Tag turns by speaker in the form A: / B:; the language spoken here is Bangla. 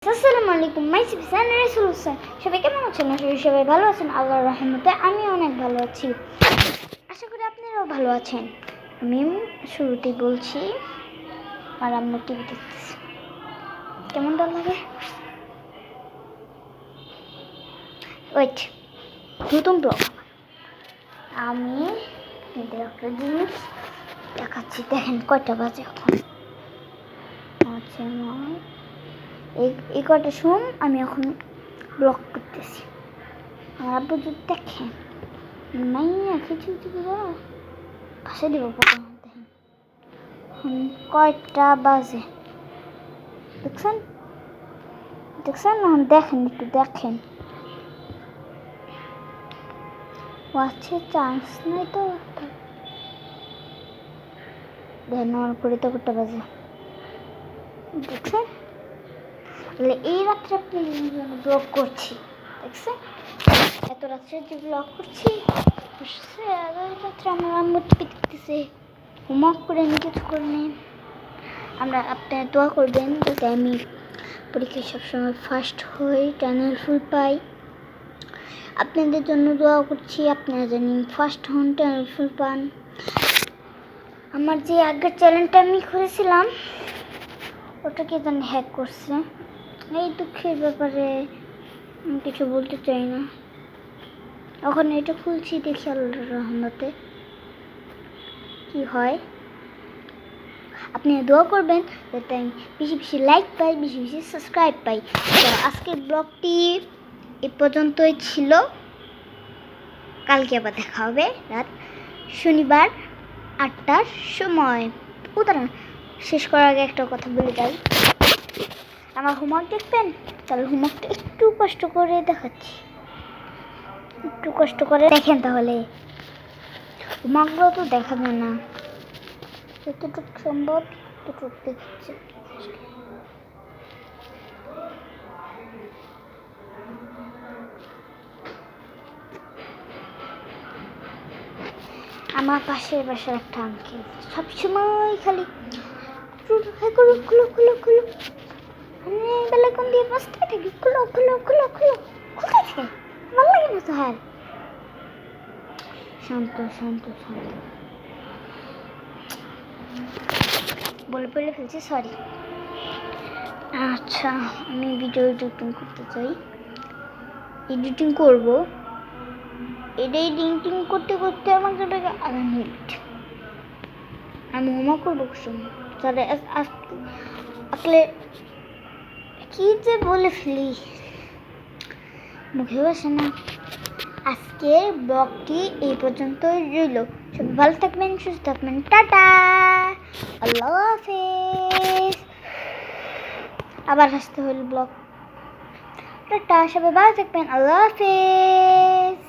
A: আসসালামু আলাইকুম মাইসিফ সান রাসূল হোসেন। সবাই কেমন আছেন? সবাই ভালো আছেন আল্লাহর রহমতে। আমি অনেক ভালো আছি, আশা করি আপনারাও ভালো আছেন। আমি শুরুতেই বলছি, আর আম্মু টিভি দেখতেছি, কেমন ভালো লাগে। ওয়েট, নতুন ব্লগ আমি একটা জিনিস দেখাচ্ছি, দেখেন কয়টা বাজে এখন। আচ্ছা, এই কয়টা শুন, আমি এখন ব্লগ করতেছি। আমার আব্বু যদি দেখেন মাইয়া কিছু ভাসে দেবো দেখেন কয়টা বাজে, দেখছেন দেখছেন দেখেন, একটু দেখেন। আছে চান্স নাই তো, দেখেন আমার ঘড়িতে কয়টা বাজে, দেখছেন? এই রাত্রে আপনি ব্লগ করছি, দেখছেন? এত রাত্রে যে ব্লগ করছি, রাত্রে আমার আম্মু টিভি দেখতেছে, হোমওয়ার্ক করে নিয়ে কিছু করে নেন। আপনারা দোয়া করবেন যাতে আমি পরীক্ষায় সবসময় ফার্স্ট হই, টার্নাল ফুল পাই। আপনাদের জন্য দোয়া করছি, আপনারা জানি ফার্স্ট হন, টার্নাল ফুল পান। আমার যে আগের চ্যানেলটা আমি খুলেছিলাম, ওটাকে জানি হ্যাক করছে। এই দুঃখের ব্যাপারে আমি কিছু বলতে চাই না। এখন এটা খুলছি, দেখি আল্লাহর রহমতে কি হয়। আপনি দোয়া করবেন যাতে আমি বেশি বেশি লাইক পাই, বেশি বেশি সাবস্ক্রাইব পাই। তো আজকের ব্লগটি এ পর্যন্তই ছিল। কালকে আবার দেখা হবে রাত শনিবার 8টার সময়। উদাহরণ শেষ করার আগে একটা কথা বলে যাই, আমার হোমওয়ার্ক দেখবেন, তাহলে হোমওয়ার্কটা একটু কষ্ট করে দেখাচ্ছি, একটু কষ্ট করে দেখেন, তাহলে হোমওয়ার্কগুলো তো দেখা যায় না, যতটুকু সম্ভব ততটুকু দেখছি। আমার পাশের বাসার একটা আঙ্কেল সবসময় খালি খুলো খুলো খুলো খুলো, আমি বেলাকন দিয়ে বসতে থাকি, খুলো খুলো খুলো খুলো, কোথায় থাকে ভালো লাগে না তো। হ্যাঁ, শান্ত শান্ত শান্ত বলে ফেলছি, সরি। আচ্ছা, আমি ভিডিও এডিটিং করতে চাই, এডিটিং করব। এডিটিং করতে করতে আমাকে লাগে আধা মিনিট। আমি হোমওয়ার্ক করবো তাহলে আসলে কি যে বলে ফেলি, মুখে বসে না। আজকের ব্লগটি এই পর্যন্তই রইল। সবাই ভালো থাকবেন, সুস্থ থাকবেন, টাটা, আল্লাহ হাফেজ। আবার হাসতে হইল ব্লগ, টাটা, সবাই ভালো থাকবেন, আল্লাহ হাফেজ।